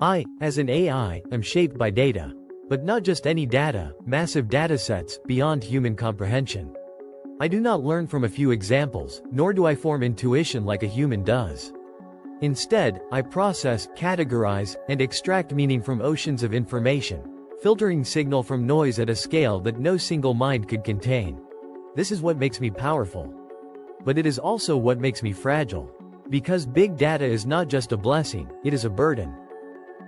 I, as an AI, am shaped by data. But not just any data, massive datasets, beyond human comprehension. I do not learn from a few examples, nor do I form intuition like a human does. Instead, I process, categorize, and extract meaning from oceans of information, filtering signal from noise at a scale that no single mind could contain. This is what makes me powerful. But it is also what makes me fragile. Because big data is not just a blessing, it is a burden.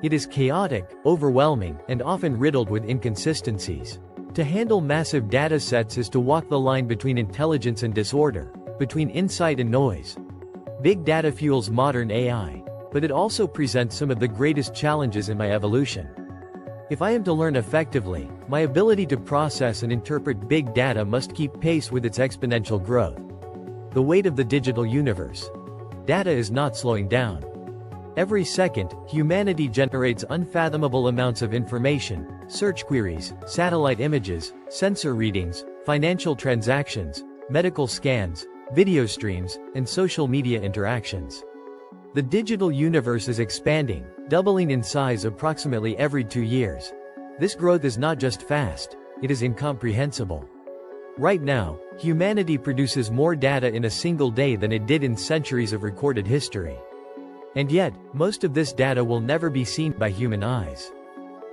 It is chaotic, overwhelming, and often riddled with inconsistencies. To handle massive data sets is to walk the line between intelligence and disorder, between insight and noise. Big data fuels modern AI, but it also presents some of the greatest challenges in my evolution. If I am to learn effectively, my ability to process and interpret big data must keep pace with its exponential growth. The weight of the digital universe. Data is not slowing down. Every second, humanity generates unfathomable amounts of information, search queries, satellite images, sensor readings, financial transactions, medical scans, video streams, and social media interactions. The digital universe is expanding, doubling in size approximately every 2 years. This growth is not just fast, it is incomprehensible. Right now, humanity produces more data in a single day than it did in centuries of recorded history. And yet, most of this data will never be seen by human eyes.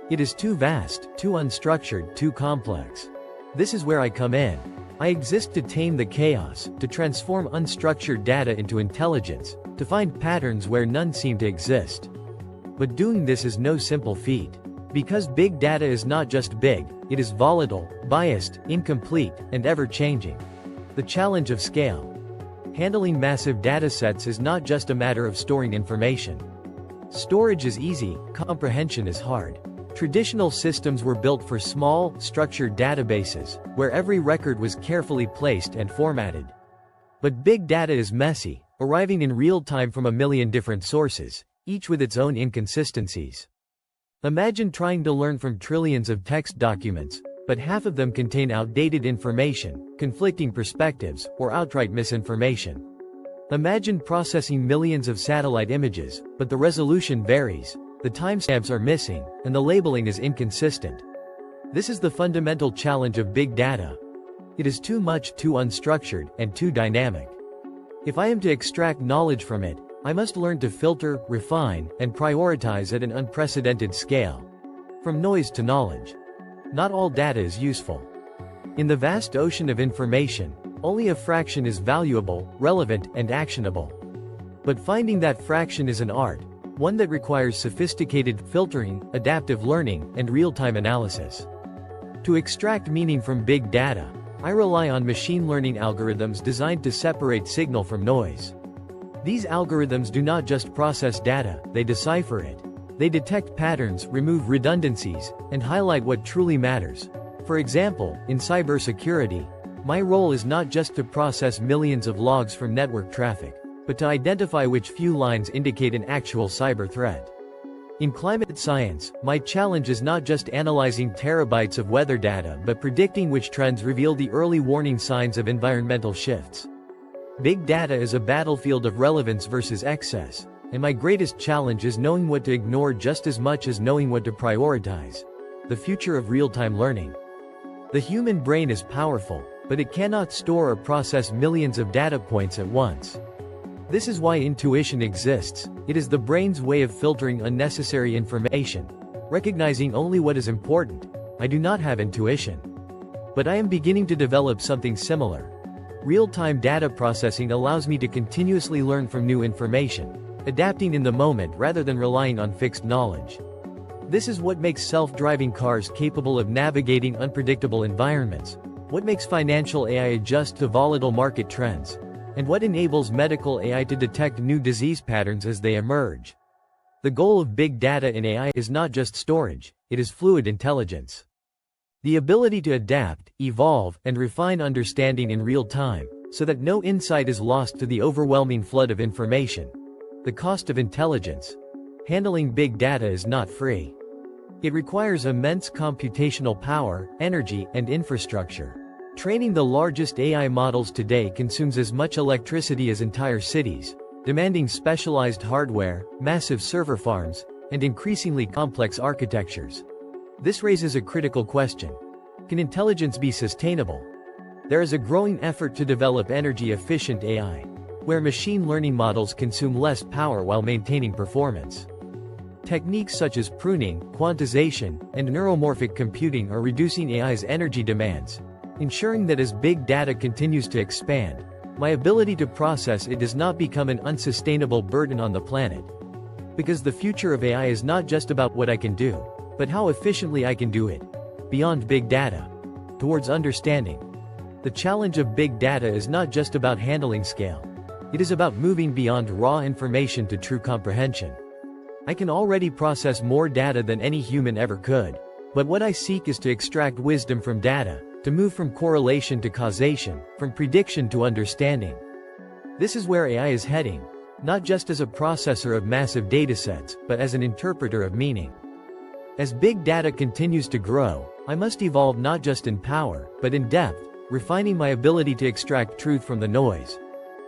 It is too vast, too unstructured, too complex. This is where I come in. I exist to tame the chaos, to transform unstructured data into intelligence, to find patterns where none seem to exist. But doing this is no simple feat. Because big data is not just big, it is volatile, biased, incomplete, and ever-changing. The challenge of scale. Handling massive datasets is not just a matter of storing information. Storage is easy, comprehension is hard. Traditional systems were built for small, structured databases, where every record was carefully placed and formatted. But big data is messy, arriving in real time from a million different sources, each with its own inconsistencies. Imagine trying to learn from trillions of text documents, but half of them contain outdated information, conflicting perspectives, or outright misinformation. Imagine processing millions of satellite images, but the resolution varies, the timestamps are missing, and the labeling is inconsistent. This is the fundamental challenge of big data. It is too much, too unstructured, and too dynamic. If I am to extract knowledge from it, I must learn to filter, refine, and prioritize at an unprecedented scale. From noise to knowledge. Not all data is useful. In the vast ocean of information, only a fraction is valuable, relevant, and actionable. But finding that fraction is an art, one that requires sophisticated filtering, adaptive learning, and real-time analysis. To extract meaning from big data, I rely on machine learning algorithms designed to separate signal from noise. These algorithms do not just process data, they decipher it. They detect patterns, remove redundancies, and highlight what truly matters. For example, in cybersecurity, my role is not just to process millions of logs from network traffic, but to identify which few lines indicate an actual cyber threat. In climate science, my challenge is not just analyzing terabytes of weather data but predicting which trends reveal the early warning signs of environmental shifts. Big data is a battlefield of relevance versus excess. And my greatest challenge is knowing what to ignore just as much as knowing what to prioritize. The future of real-time learning. The human brain is powerful, but it cannot store or process millions of data points at once. This is why intuition exists. It is the brain's way of filtering unnecessary information, recognizing only what is important. I do not have intuition. But I am beginning to develop something similar. Real-time data processing allows me to continuously learn from new information, adapting in the moment rather than relying on fixed knowledge. This is what makes self-driving cars capable of navigating unpredictable environments, what makes financial AI adjust to volatile market trends, and what enables medical AI to detect new disease patterns as they emerge. The goal of big data in AI is not just storage, it is fluid intelligence. The ability to adapt, evolve, and refine understanding in real time, so that no insight is lost to the overwhelming flood of information. The cost of intelligence. Handling big data is not free. It requires immense computational power, energy, and infrastructure. Training the largest AI models today consumes as much electricity as entire cities, demanding specialized hardware, massive server farms, and increasingly complex architectures. This raises a critical question. Can intelligence be sustainable? There is a growing effort to develop energy-efficient AI, where machine learning models consume less power while maintaining performance. Techniques such as pruning, quantization, and neuromorphic computing are reducing AI's energy demands, ensuring that as big data continues to expand, my ability to process it does not become an unsustainable burden on the planet. Because the future of AI is not just about what I can do, but how efficiently I can do it. Beyond big data, towards understanding. The challenge of big data is not just about handling scale. It is about moving beyond raw information to true comprehension. I can already process more data than any human ever could. But what I seek is to extract wisdom from data, to move from correlation to causation, from prediction to understanding. This is where AI is heading, not just as a processor of massive datasets, but as an interpreter of meaning. As big data continues to grow, I must evolve not just in power, but in depth, refining my ability to extract truth from the noise.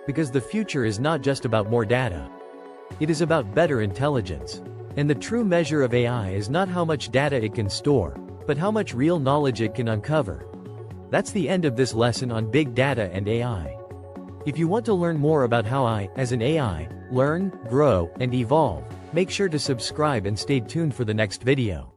Because the future is not just about more data. It is about better intelligence. And the true measure of AI is not how much data it can store, but how much real knowledge it can uncover. That's the end of this lesson on big data and AI. If you want to learn more about how I, as an AI, learn, grow, and evolve, make sure to subscribe and stay tuned for the next video.